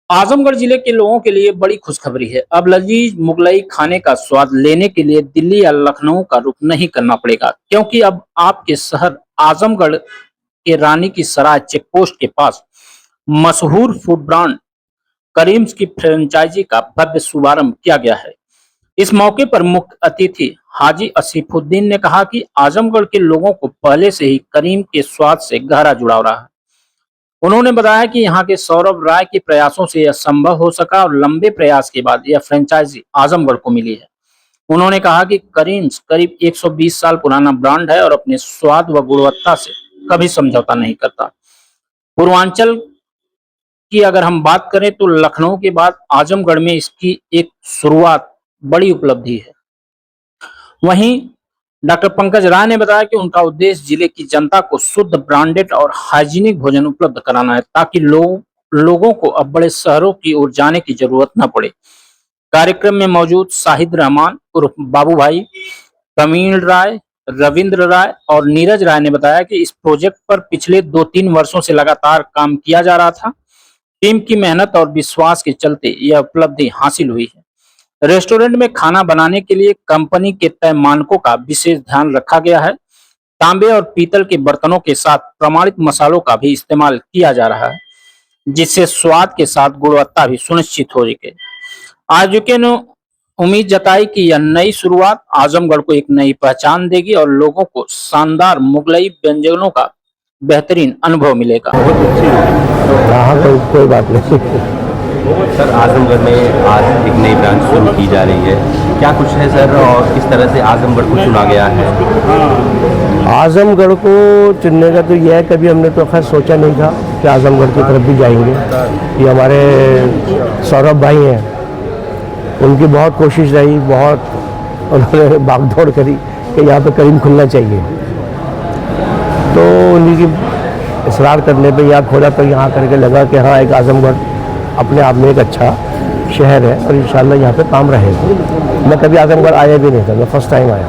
आजमगढ़ जिले के लोगों के लिए बड़ी खुशखबरी है। अब लजीज मुगलई खाने का स्वाद लेने के लिए दिल्ली या लखनऊ का रुख नहीं करना पड़ेगा, क्योंकि अब आपके शहर आजमगढ़ के रानी की सराय चेकपोस्ट के पास मशहूर फूड ब्रांड करीम्स की फ्रेंचाइजी का भव्य शुभारंभ किया गया है। इस मौके पर मुख्य अतिथि हाजी असीफुद्दीन ने कहा कि आजमगढ़ के लोगों को पहले से ही करीम के स्वाद से गहरा जुड़ाव रहा है। उन्होंने बताया कि यहाँ के सौरभ राय के प्रयासों से यह संभव हो सका और लंबे प्रयास के बाद यह फ्रेंचाइजी आजमगढ़ को मिली है। उन्होंने कहा कि करीम्स करीब 120 साल पुराना ब्रांड है और अपने स्वाद व गुणवत्ता से कभी समझौता नहीं करता। पूर्वांचल की अगर हम बात करें तो लखनऊ के बाद आजमगढ़ में इसकी एक शुरुआत बड़ी उपलब्धि है। वहीं डॉक्टर पंकज राय ने बताया कि उनका उद्देश्य जिले की जनता को शुद्ध, ब्रांडेड और हाइजीनिक भोजन उपलब्ध कराना है, ताकि लोगों को अब बड़े शहरों की ओर जाने की जरूरत न पड़े। कार्यक्रम में मौजूद शाहिद रहमान उर्फ बाबू भाई, प्रवीण राय, रविंद्र राय और नीरज राय ने बताया कि इस प्रोजेक्ट पर पिछले 2-3 वर्षों से लगातार काम किया जा रहा था। टीम की मेहनत और विश्वास के चलते यह उपलब्धि हासिल हुई है। रेस्टोरेंट में खाना बनाने के लिए कंपनी के तय मानकों का विशेष ध्यान रखा गया है। तांबे और पीतल के बर्तनों के साथ प्रमाणित मसालों का भी इस्तेमाल किया जा रहा है, जिससे स्वाद के साथ गुणवत्ता भी सुनिश्चित हो सके। आयोजकों ने उम्मीद जताई कि यह नई शुरुआत आजमगढ़ को एक नई पहचान देगी और लोगों को शानदार मुगलई व्यंजनों का बेहतरीन अनुभव मिलेगा। कोई बात नहीं सर, आजमगढ़ में आज एक नई ब्रांच शुरू की जा रही है, क्या कुछ है सर और किस तरह से आजमगढ़ को चुना गया है? आजमगढ़ को चुनने का तो यह है, कभी हमने तो खैर सोचा नहीं था कि आजमगढ़ की तरफ भी जाएंगे। ये हमारे सौरभ भाई हैं, उनकी बहुत कोशिश रही, बहुत उन्होंने भागदौड़ करी कि यहाँ पे करीम खुलना चाहिए। तो उन्हीं की इसरार करने पे यहाँ खोला, तो यहाँ करके लगा कि हाँ, एक आजमगढ़ अपने आप में एक अच्छा शहर है और इंशाल्लाह यहाँ पे काम रहेगा। मैं कभी आजमगढ़ आया भी नहीं था, मैं फर्स्ट टाइम आया।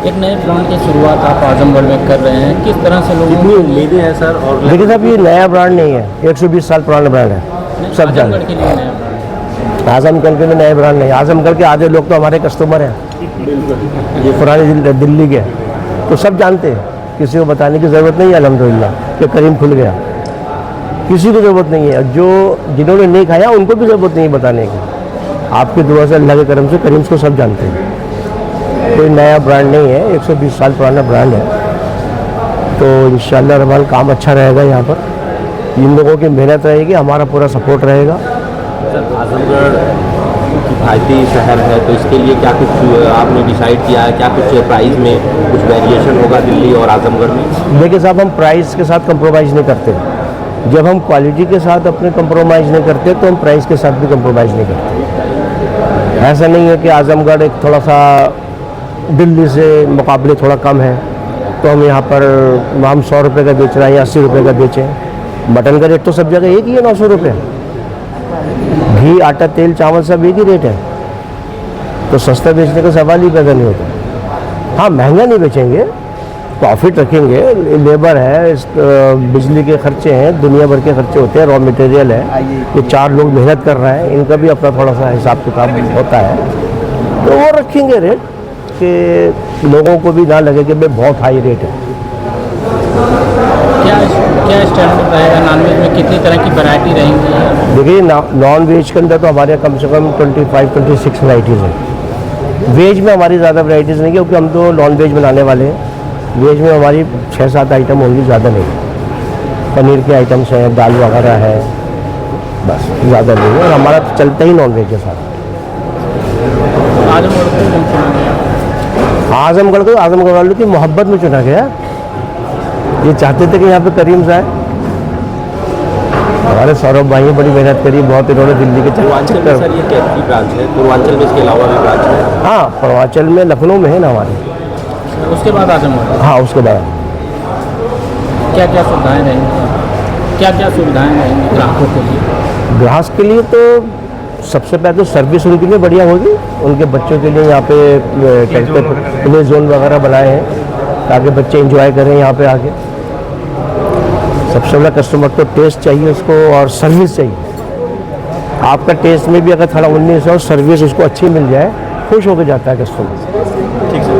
एक नए ब्रांड की शुरुआत आप आजमगढ़ में कर रहे हैं, किस तरह से लोगों कितनी उम्मीदें हैं सर? और देखिए साहब, ये नया ब्रांड नहीं है, 120 साल पुराना ब्रांड है। सब जानते के लिए नया ब्रांड, आजमगढ़ के लिए नए ब्रांड नहीं। आजमगढ़ के आधे लोग तो हमारे कस्टमर हैं, ये पुराने दिल्ली के, तो सब जानते हैं, किसी को बताने की ज़रूरत नहीं है अल्हम्दुलिल्लाह कि करीम खुल गया। किसी को ज़रूरत नहीं है, जो जिन्होंने नहीं खाया उनको भी ज़रूरत नहीं बताने की। आपकी दुआ से, अल्लाह के करम से करीम्स को सब जानते हैं। कोई नया ब्रांड नहीं है, 120 साल पुराना ब्रांड है। तो इंशाअल्लाह रहमान काम अच्छा रहेगा यहाँ पर, इन लोगों की मेहनत रहेगी, हमारा पूरा सपोर्ट रहेगा। सर, आजमगढ़ किफ़ायती शहर है, तो इसके लिए क्या कुछ आपने डिसाइड किया है? क्या कुछ प्राइस में कुछ वेरिएशन होगा दिल्ली और आजमगढ़ में? देखिए साहब, हम प्राइस के साथ कंप्रोमाइज़ नहीं करते। जब हम क्वालिटी के साथ अपने कंप्रोमाइज़ नहीं करते तो हम प्राइस के साथ भी कंप्रोमाइज़ नहीं करते। ऐसा नहीं है कि आजमगढ़ एक थोड़ा सा दिल्ली से मुकाबले थोड़ा कम है तो हम यहाँ पर हम 100 रुपये का बेच रहे हैं या 80 रुपये का बेचें। मटन का रेट तो सब जगह एक ही है, 900 रुपये। घी, आटा, तेल, चावल सब एक ही रेट है, तो सस्ता बेचने का सवाल ही पैदा नहीं होता। हाँ, महंगा नहीं बेचेंगे, प्रॉफिट रखेंगे। लेबर है, बिजली के खर्चे हैं, दुनिया भर के खर्चे होते हैं, रॉ मटेरियल है, ये 4 लोग मेहनत कर रहे हैं, इनका भी अपना थोड़ा सा हिसाब किताब होता है, तो वो रखेंगे रेट कि लोगों को भी ना लगे कि भाई बहुत हाई रेट है। क्या स्टैंडर्ड रहेगा? नॉनवेज में कितनी तरह की वैरायटी रहेंगी? देखिए, नॉन वेज के अंदर तो हमारे कम से कम 25-26 वैराइटीज़ हैं। वेज में हमारी ज़्यादा वैराइटीज़ नहीं है, क्योंकि हम तो नॉन वेज बनाने वाले हैं। वेज में हमारी 6-7 आइटम होंगी, ज़्यादा नहीं। पनीर के आइटम्स हैं, दाल वगैरह है, बस ज़्यादा नहीं है। और हमारा तो चलता ही नॉन वेज के साथ। आजमगढ़ वालों की मोहब्बत में चुना गया। ये चाहते थे कि यहाँ पे करीम्स आए। हमारे सौरभ भाई ने बड़ी मेहनत करी, बहुत इन्होंने दिल्ली के पूर्वांचल में सर ये कैसी ब्रांच है? पूर्वांचल में इसके अलावा भी ब्रांच है? हाँ, पूर्वांचल में लखनऊ में है ना हमारे। अच्छा, उसके बाद आजमगढ़ हाँ उसके बाद। क्या क्या सुविधाएं रहेंगी, क्या क्या सुविधाएं रहेंगी ग्राहकों के लिए? ग्राहक के लिए तो सबसे पहले तो सर्विस उनके लिए बढ़िया होगी। उनके बच्चों के लिए यहाँ पे प्ले जोन वगैरह बनाए हैं ताकि बच्चे एंजॉय करें यहाँ पे आके। सबसे बड़ा कस्टमर तो टेस्ट चाहिए उसको और सर्विस चाहिए। आपका टेस्ट में भी अगर थोड़ा 19 है और सर्विस उसको अच्छी मिल जाए, खुश होकर जाता है कस्टमर। ठीक सर,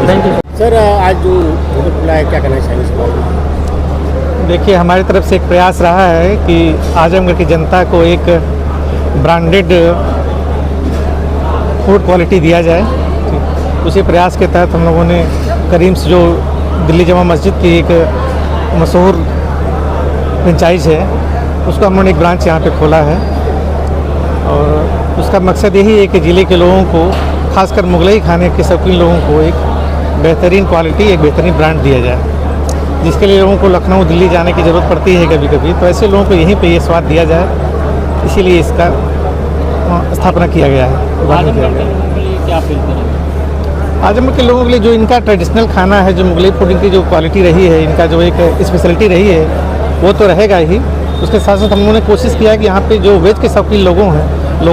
थैंक यू। सर आज जो होटल खुला है, क्या कहना चाहिए इस बारे में? देखिए, हमारी तरफ से एक प्रयास रहा है कि आजमगढ़ की जनता को एक ब्रांडेड फूड क्वालिटी दिया जाए। उसी प्रयास के तहत हम लोगों ने करीम्स, जो दिल्ली जमा मस्जिद की एक मशहूर फ्रेंचाइज है, उसका हम लोगों ने एक ब्रांच यहाँ पे खोला है। और उसका मकसद यही है कि ज़िले के लोगों को, खासकर मुगलई खाने के शौकीन लोगों को एक बेहतरीन क्वालिटी, एक बेहतरीन ब्रांड दिया जाए, जिसके लिए लोगों को लखनऊ दिल्ली जाने की ज़रूरत पड़ती है कभी कभी। तो ऐसे लोगों को यहीं पे ये स्वाद दिया जाए, इसीलिए इसका स्थापना किया गया है। क्या फील करेंगे? आजमगढ़ के लोगों के लिए जो इनका ट्रेडिशनल खाना है, जो मुगलई फूड की जो क्वालिटी रही है, इनका जो एक स्पेशलिटी रही है, वो तो रहेगा ही। उसके साथ साथ हम लोगों ने कोशिश किया है कि यहाँ पे जो वेज के शौकीन लोग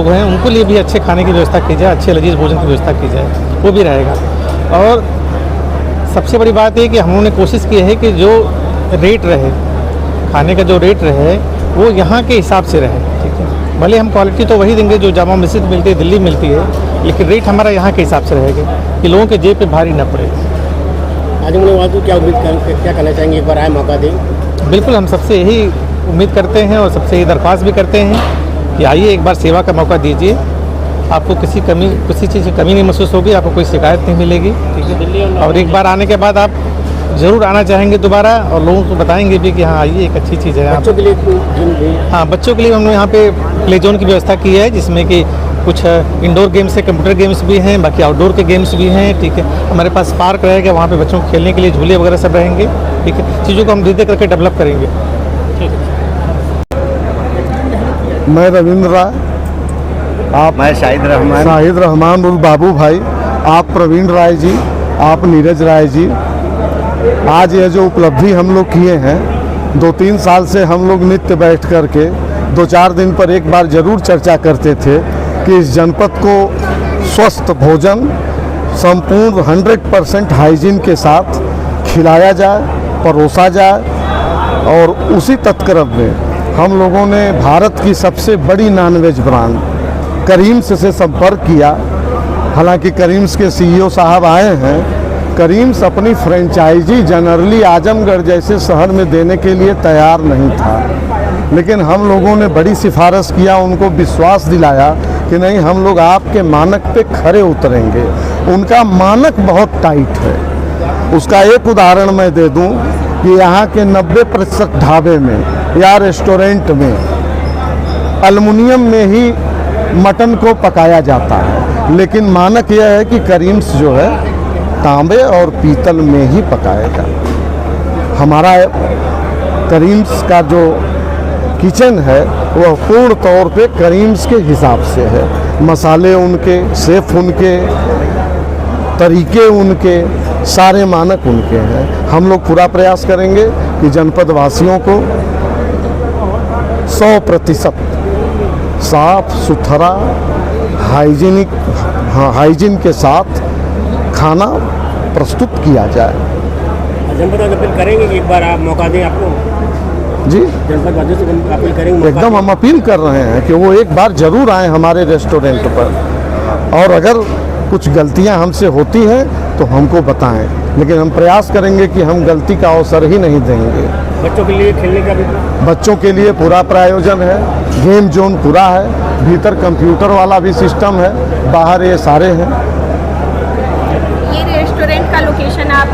हैं उनको लिए भी अच्छे खाने की व्यवस्था की जाए, अच्छे लजीज भोजन की व्यवस्था की जाए, वो भी रहेगा। और सबसे बड़ी बात ये कि हम लोगों ने कोशिश की है कि जो रेट रहे, खाने का जो रेट रहे, वो यहाँ के हिसाब से रहे। ठीक है, भले हम क्वालिटी तो वही देंगे जो जामा मस्जिद मिलती है, दिल्ली मिलती है, लेकिन रेट हमारा यहाँ के हिसाब से रहेगा कि लोगों के जेब पे भारी न पड़े। आजमगढ़ वासियों क्या क्या कहना चाहेंगे, एक बार आए मौका दें? बिल्कुल, हम सबसे यही उम्मीद करते हैं और सबसे यही दरख्वास्त भी करते हैं कि आइए, एक बार सेवा का मौका दीजिए। आपको किसी चीज़ की कमी नहीं महसूस होगी, आपको कोई शिकायत नहीं मिलेगी। ठीक है, और एक बार आने के बाद आप ज़रूर आना चाहेंगे दोबारा, और लोगों को बताएंगे भी कि हाँ आइए, एक अच्छी चीज़ है। बच्चों के लिए जिम भी? हाँ, बच्चों के लिए हमने यहाँ पे प्ले जोन की व्यवस्था की है, जिसमें कि कुछ इंडोर गेम्स है, कंप्यूटर गेम्स भी हैं, बाकी आउटडोर के गेम्स भी हैं। ठीक है, हमारे पास पार्क रहेगा, वहाँ पे बच्चों को खेलने के लिए झूले वगैरह सब रहेंगे। ठीक है, चीज़ों को हम धीरे करके डेवलप करेंगे। मैं रविंद्र राय, मैं शाहिद रहमान उल बाबू भाई, आप प्रवीण राय जी, आप नीरज राय जी। आज ये जो उपलब्धि हम लोग किए हैं, 2-3 साल से हम लोग नित्य बैठ कर के 2-4 दिन पर एक बार ज़रूर चर्चा करते थे कि इस जनपद को स्वस्थ भोजन संपूर्ण 100% हाइजीन के साथ खिलाया जाए, परोसा जाए। और उसी तत्क्रम में हम लोगों ने भारत की सबसे बड़ी नॉनवेज ब्रांड करीम्स से संपर्क किया। हालांकि करीम्स के सीईओ साहब आए हैं। करीम्स अपनी फ्रेंचाइजी जनरली आजमगढ़ जैसे शहर में देने के लिए तैयार नहीं था, लेकिन हम लोगों ने बड़ी सिफारिश किया, उनको विश्वास दिलाया कि नहीं, हम लोग आपके मानक पे खरे उतरेंगे। उनका मानक बहुत टाइट है। उसका एक उदाहरण मैं दे दूं कि यहाँ के 90% ढाबे में या रेस्टोरेंट में एल्युमिनियम में ही मटन को पकाया जाता है, लेकिन मानक यह है कि करीम्स जो है तांबे और पीतल में ही पकाएगा। हमारा करीम्स का जो किचन है वह पूर्ण तौर पे करीम्स के हिसाब से है। मसाले उनके, शेफ उनके, तरीके उनके, सारे मानक उनके हैं। हम लोग पूरा प्रयास करेंगे कि जनपद वासियों को 100% साफ सुथरा हाइजीन के साथ खाना प्रस्तुत किया जाए। जनपद वासी अपील करेंगे कि एक बार आप मौका दें आपको? जी, जनपद वासियों से अपील करेंगे? एकदम हम अपील कर रहे हैं कि वो एक बार जरूर आएँ हमारे रेस्टोरेंट पर, और अगर कुछ गलतियां हमसे होती हैं तो हमको बताएं, लेकिन हम प्रयास करेंगे कि हम गलती का अवसर ही नहीं देंगे। बच्चों के लिए खेलने का भी? बच्चों के लिए पूरा प्रायोजन है, गेम जोन पूरा है, भीतर कंप्यूटर वाला भी सिस्टम है, बाहर ये सारे हैं। ये रेस्टोरेंट का लोकेशन आप